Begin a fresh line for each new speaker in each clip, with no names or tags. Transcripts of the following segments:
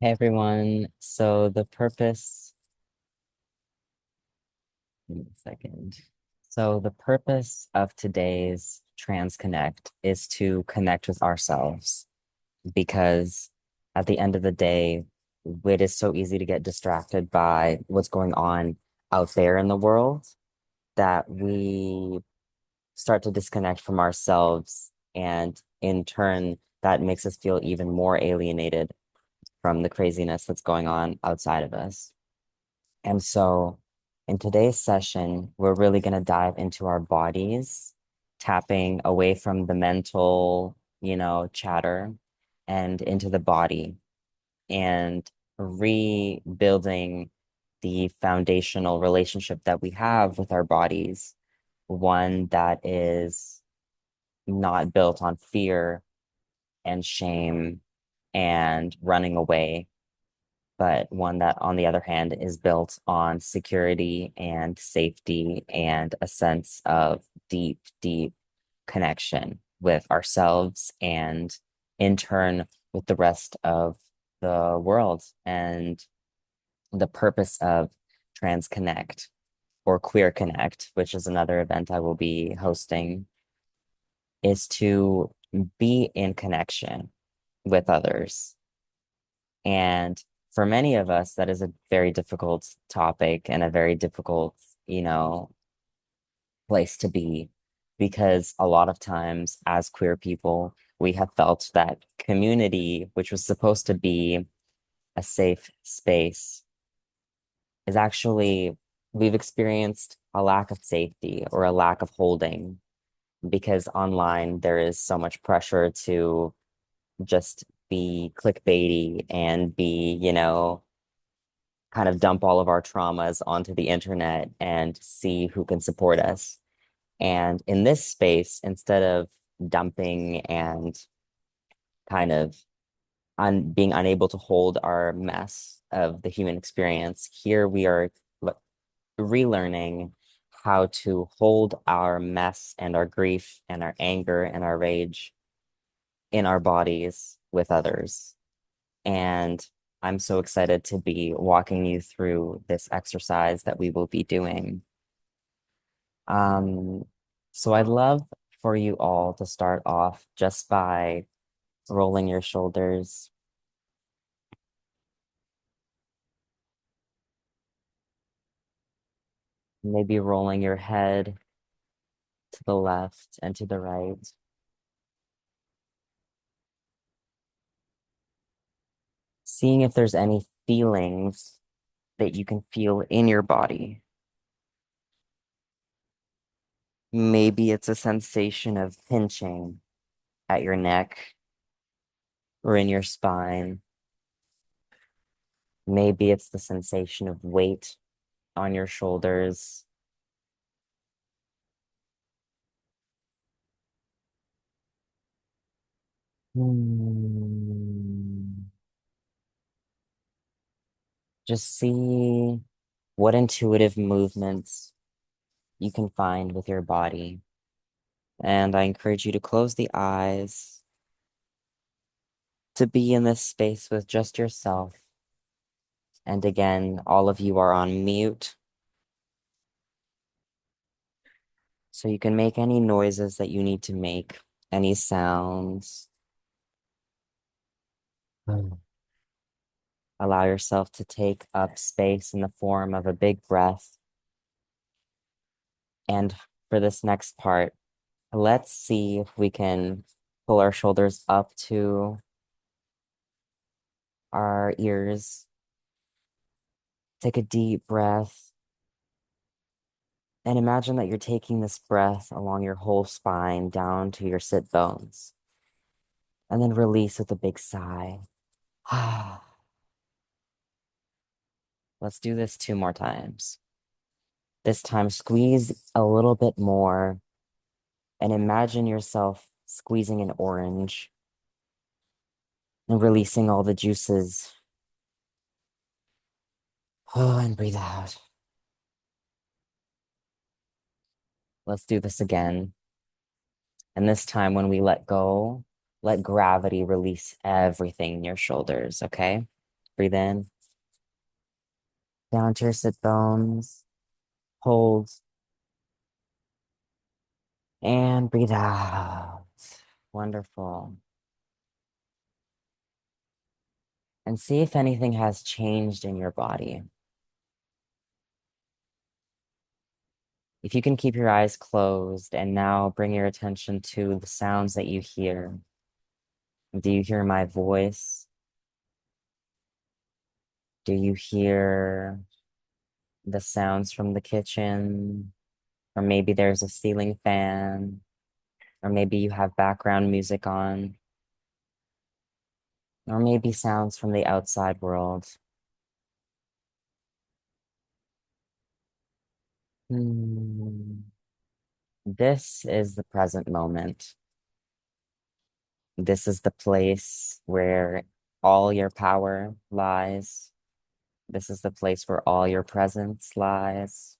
Hey everyone. So the purpose, give me a second. So the purpose of today's Trans Connect is to connect with ourselves because at the end of the day, it is so easy to get distracted by what's going on out there in the world that we start to disconnect from ourselves. And in turn, that makes us feel even more alienated from the craziness that's going on outside of us. And so in today's session, we're really going to dive into our bodies, tapping away from the mental, chatter and into the body and rebuilding the foundational relationship that we have with our bodies, one that is not built on fear and shame and running away, but one that, on the other hand, is built on security and safety and a sense of deep, deep connection with ourselves and in turn with the rest of the world. And the purpose of Trans Connect or Queer Connect, which is another event I will be hosting, is to be in connection with others. And for many of us, that is a very difficult topic and a very difficult, place to be because a lot of times as queer people, we have felt that community, which was supposed to be a safe space, is actually, we've experienced a lack of safety or a lack of holding because online there is so much pressure to just be clickbaity and be, kind of dump all of our traumas onto the internet and see who can support us. And in this space, instead of dumping and kind of being unable to hold our mess of the human experience, here we are relearning how to hold our mess and our grief and our anger and our rage in our bodies with others. And I'm so excited to be walking you through this exercise that we will be doing. Um, so I'd love for you all to start off just by rolling your shoulders, maybe rolling your head to the left and to the right, seeing if there's any feelings that you can feel in your body. Maybe it's a sensation of pinching at your neck or in your spine. Maybe it's the sensation of weight on your shoulders. Hmm. Just see what intuitive movements you can find with your body. And I encourage you to close the eyes, to be in this space with just yourself. And again, all of you are on mute, so you can make any noises that you need to make, any sounds. Mm. Allow yourself to take up space in the form of a big breath. And for this next part, let's see if we can pull our shoulders up to our ears. Take a deep breath and imagine that you're taking this breath along your whole spine down to your sit bones. And then release with a big sigh. Let's do this two more times. This time, squeeze a little bit more and imagine yourself squeezing an orange and releasing all the juices. Oh, and breathe out. Let's do this again. And this time, when we let go, let gravity release everything in your shoulders, okay? Breathe in, down to your sit bones. Hold and breathe out. Wonderful. And see if anything has changed in your body. If you can keep your eyes closed and now bring your attention to the sounds that you hear. Do you hear my voice? Do you hear the sounds from the kitchen? Or maybe there's a ceiling fan, or maybe you have background music on, or maybe sounds from the outside world. Hmm. This is the present moment. This is the place where all your power lies. This is the place where all your presence lies.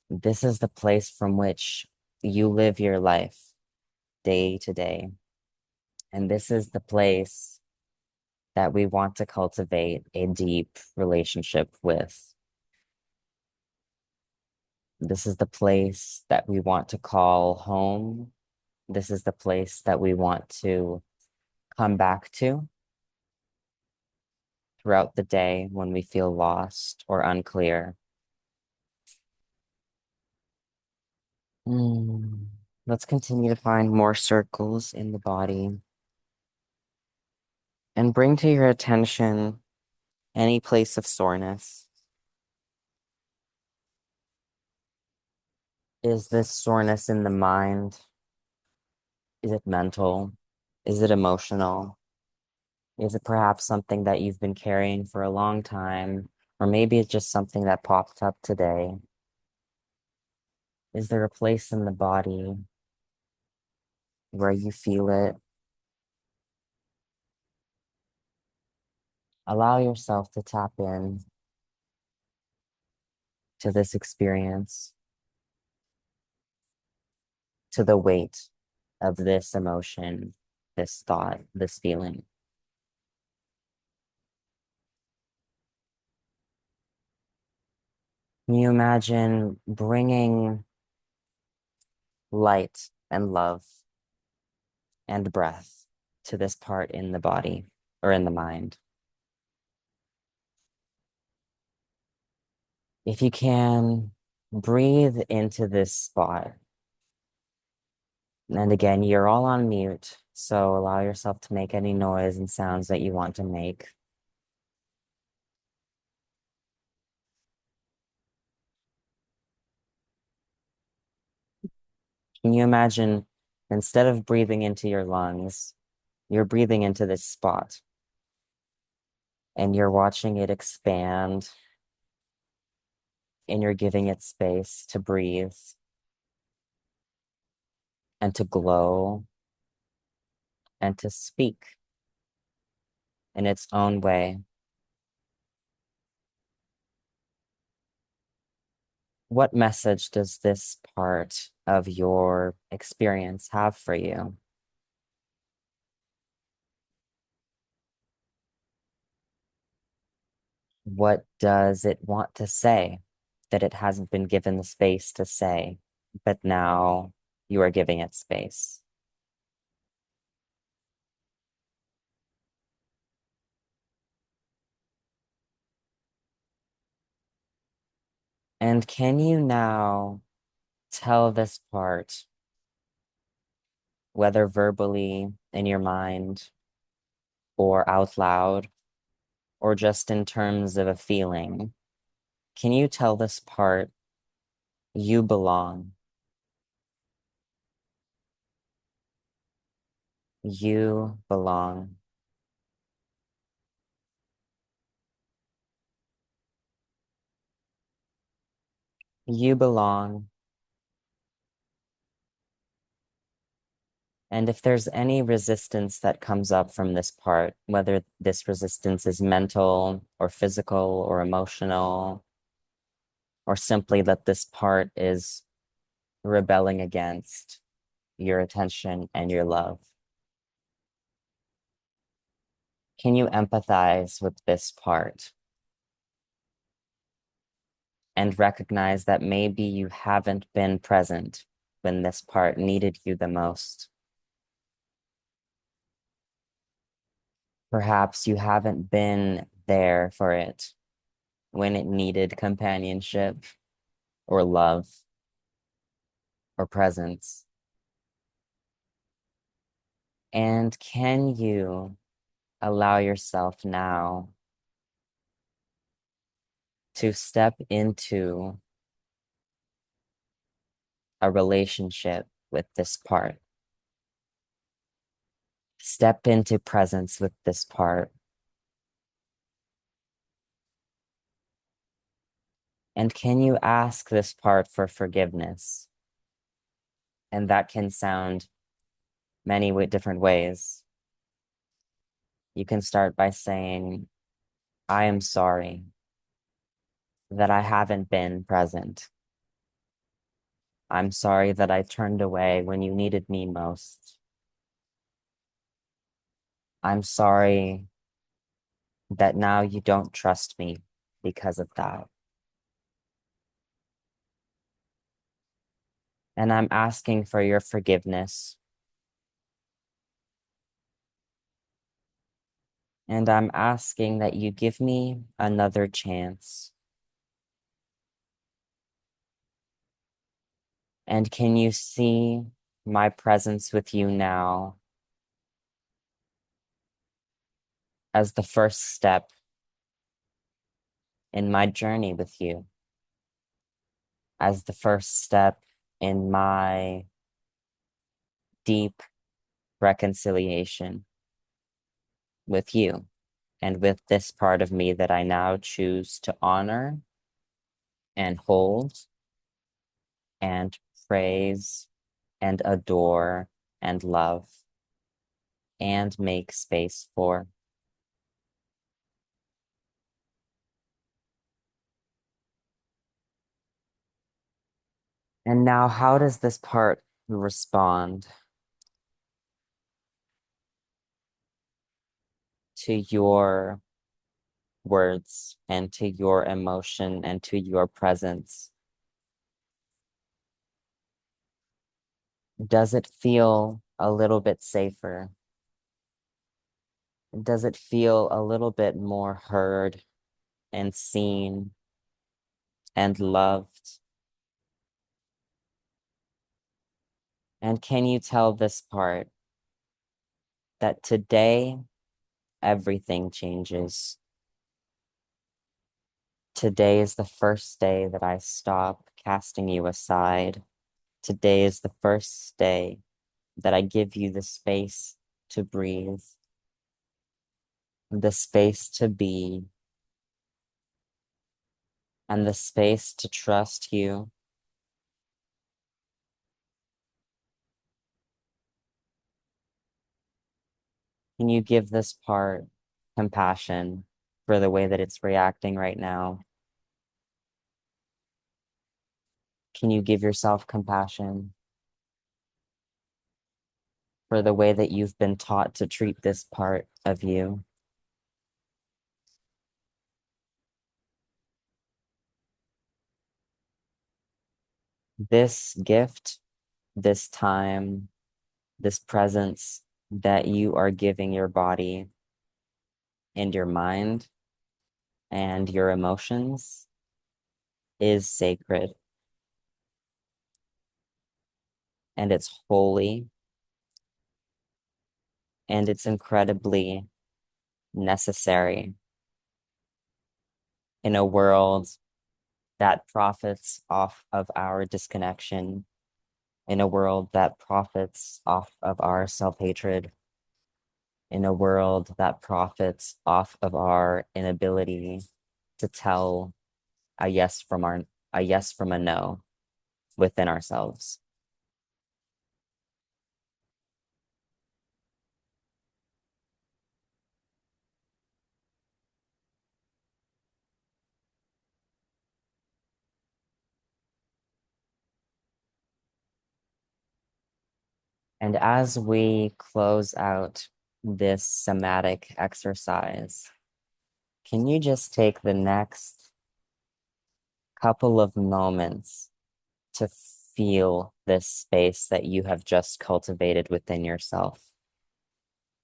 This is the place from which you live your life day to day. And this is the place that we want to cultivate a deep relationship with. This is the place that we want to call home. This is the place that we want to come back to throughout the day when we feel lost or unclear. Hmm. Let's continue to find more circles in the body and bring to your attention any place of soreness. Is this soreness in the mind? Is it mental? Is it emotional? Is it perhaps something that you've been carrying for a long time? Or maybe it's just something that popped up today. Is there a place in the body where you feel it? Allow yourself to tap in to this experience, to the weight of this emotion, this thought, this feeling. Can you imagine bringing light and love and breath to this part in the body or in the mind? If you can, breathe into this spot. And again, you're all on mute, so allow yourself to make any noise and sounds that you want to make. Can you imagine instead of breathing into your lungs, you're breathing into this spot and you're watching it expand and you're giving it space to breathe and to glow and to speak in its own way. What message does this part of your experience have for you? What does it want to say that it hasn't been given the space to say, but now you are giving it space? And can you now tell this part, whether verbally in your mind or out loud, or just in terms of a feeling, can you tell this part, you belong? You belong. You belong. And if there's any resistance that comes up from this part, whether this resistance is mental or physical or emotional, or simply that this part is rebelling against your attention and your love, Can you empathize with this part and recognize that maybe you haven't been present when this part needed you the most? Perhaps you haven't been there for it when it needed companionship or love or presence. And can you allow yourself now to step into a relationship with this part? Step into presence with this part. And can you ask this part for forgiveness? And that can sound many different ways. You can start by saying, I am sorry that I haven't been present. I'm sorry that I turned away when you needed me most. I'm sorry that now you don't trust me because of that. And I'm asking for your forgiveness. And I'm asking that you give me another chance. And can you see my presence with you now as the first step in my journey with you, as the first step in my deep reconciliation with you and with this part of me that I now choose to honor and hold and praise and adore and love and make space for. And now, how does this part respond to your words and to your emotion and to your presence? Does it feel a little bit safer? Does it feel a little bit more heard and seen and loved? And can you tell this part that today everything changes? Today is the first day that I stop casting you aside. Today is the first day that I give you the space to breathe, the space to be, and the space to trust you. Can you give this part compassion for the way that it's reacting right now? Can you give yourself compassion for the way that you've been taught to treat this part of you? This gift, this time, this presence that you are giving your body and your mind and your emotions is sacred and it's holy and it's incredibly necessary in a world that profits off of our disconnection, in a world that profits off of our self-hatred, in a world that profits off of our inability to tell a yes from a yes from a no within ourselves. And as we close out this somatic exercise, can you just take the next couple of moments to feel this space that you have just cultivated within yourself,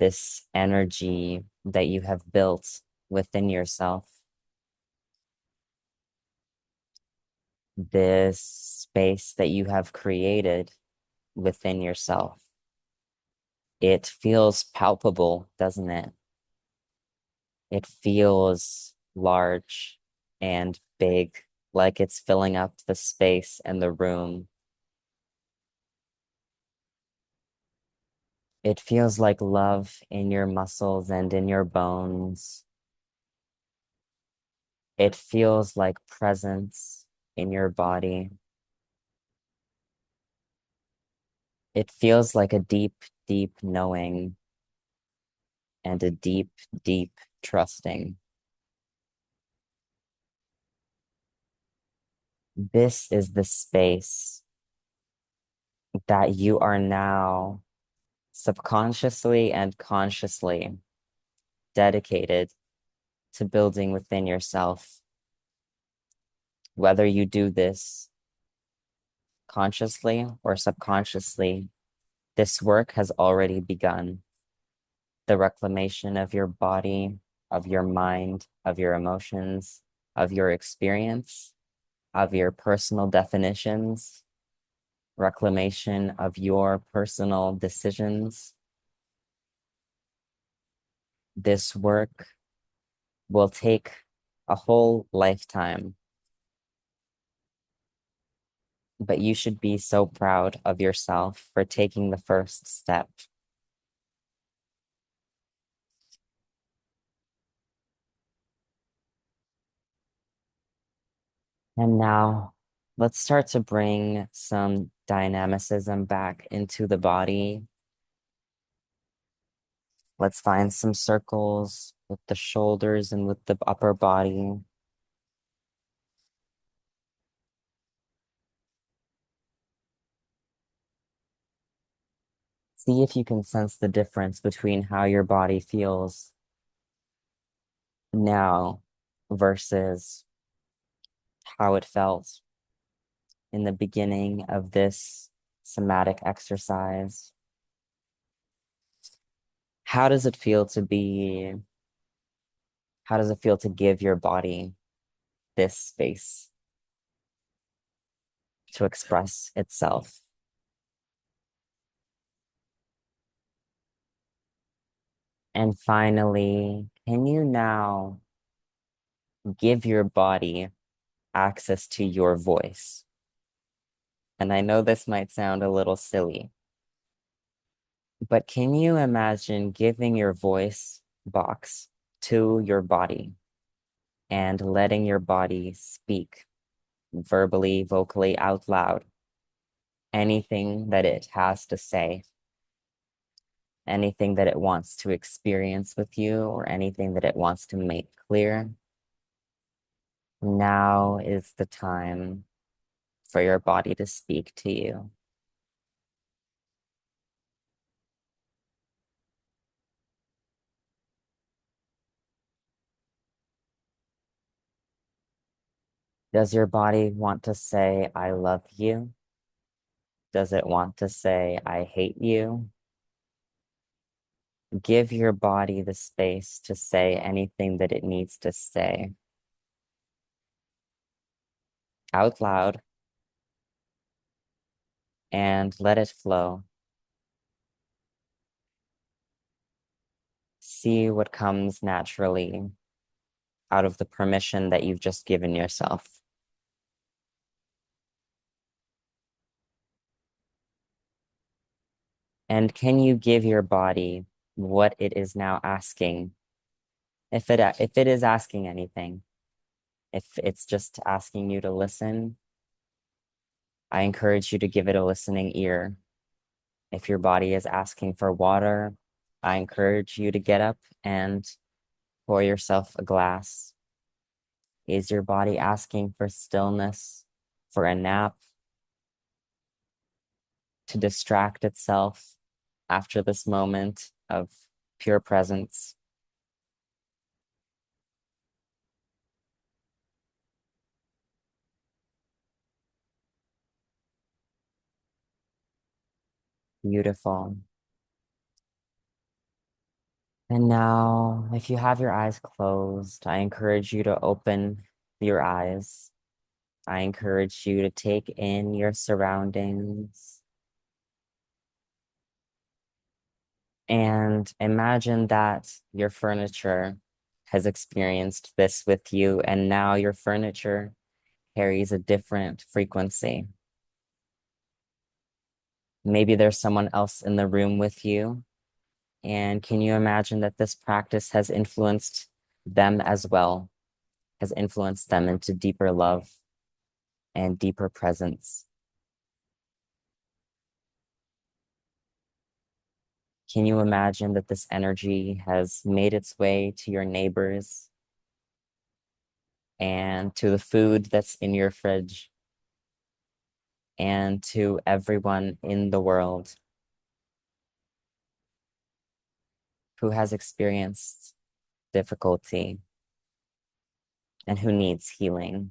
this energy that you have built within yourself, this space that you have created within yourself? It feels palpable, doesn't it? It feels large and big, like it's filling up the space and the room. It feels like love in your muscles and in your bones. It feels like presence in your body. It feels like a deep, deep knowing and a deep, deep trusting. This is the space that you are now subconsciously and consciously dedicated to building within yourself. Whether you do this consciously or subconsciously, this work has already begun. The reclamation of your body, of your mind, of your emotions, of your experience, of your personal definitions, reclamation of your personal decisions. This work will take a whole lifetime, but you should be so proud of yourself for taking the first step. And now let's start to bring some dynamicism back into the body. Let's find some circles with the shoulders and with the upper body. See if you can sense the difference between how your body feels now versus how it felt in the beginning of this somatic exercise. How does it feel to be, how does it feel to give your body this space to express itself? And finally, can you now give your body access to your voice? And I know this might sound a little silly, but can you imagine giving your voice box to your body and letting your body speak verbally, vocally, out loud, anything that it has to say, anything that it wants to experience with you, or anything that it wants to make clear? Now is the time for your body to speak to you. Does your body want to say, I love you? Does it want to say, I hate you? Give your body the space to say anything that it needs to say out loud and let it flow. See what comes naturally out of the permission that you've just given yourself. And can you give your body what it is now asking? If it is asking anything, if it's just asking you to listen, I encourage you to give it a listening ear. If your body is asking for water, I encourage you to get up and pour yourself a glass. Is your body asking for stillness, for a nap, to distract itself after this moment of pure presence. Beautiful. And now, if you have your eyes closed, I encourage you to open your eyes. I encourage you to take in your surroundings and imagine that your furniture has experienced this with you, and now your furniture carries a different frequency. Maybe there's someone else in the room with you. And can you imagine that this practice has influenced them as well, has influenced them into deeper love and deeper presence? Can you imagine that this energy has made its way to your neighbors and to the food that's in your fridge and to everyone in the world who has experienced difficulty and who needs healing?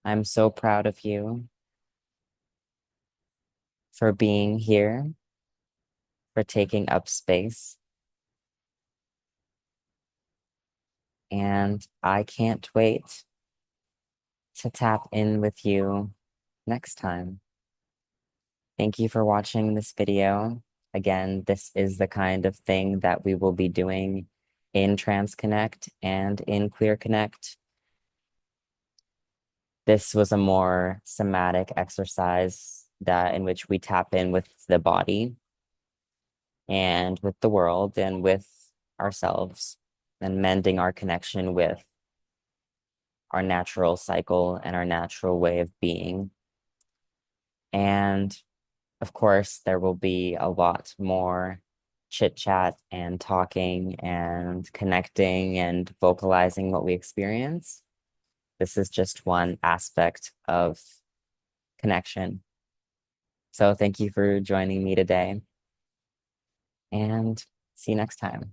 I'm so proud of you for being here, for taking up space, and I can't wait to tap in with you next time. Thank you for watching this video. Again, this is the kind of thing that we will be doing in Trans Connect and in Queer Connect. This was a more somatic exercise that in which we tap in with the body and with the world and with ourselves and mending our connection with our natural cycle and our natural way of being. And of course, there will be a lot more chit chat and talking and connecting and vocalizing what we experience. This is just one aspect of connection. So thank you for joining me today and see you next time.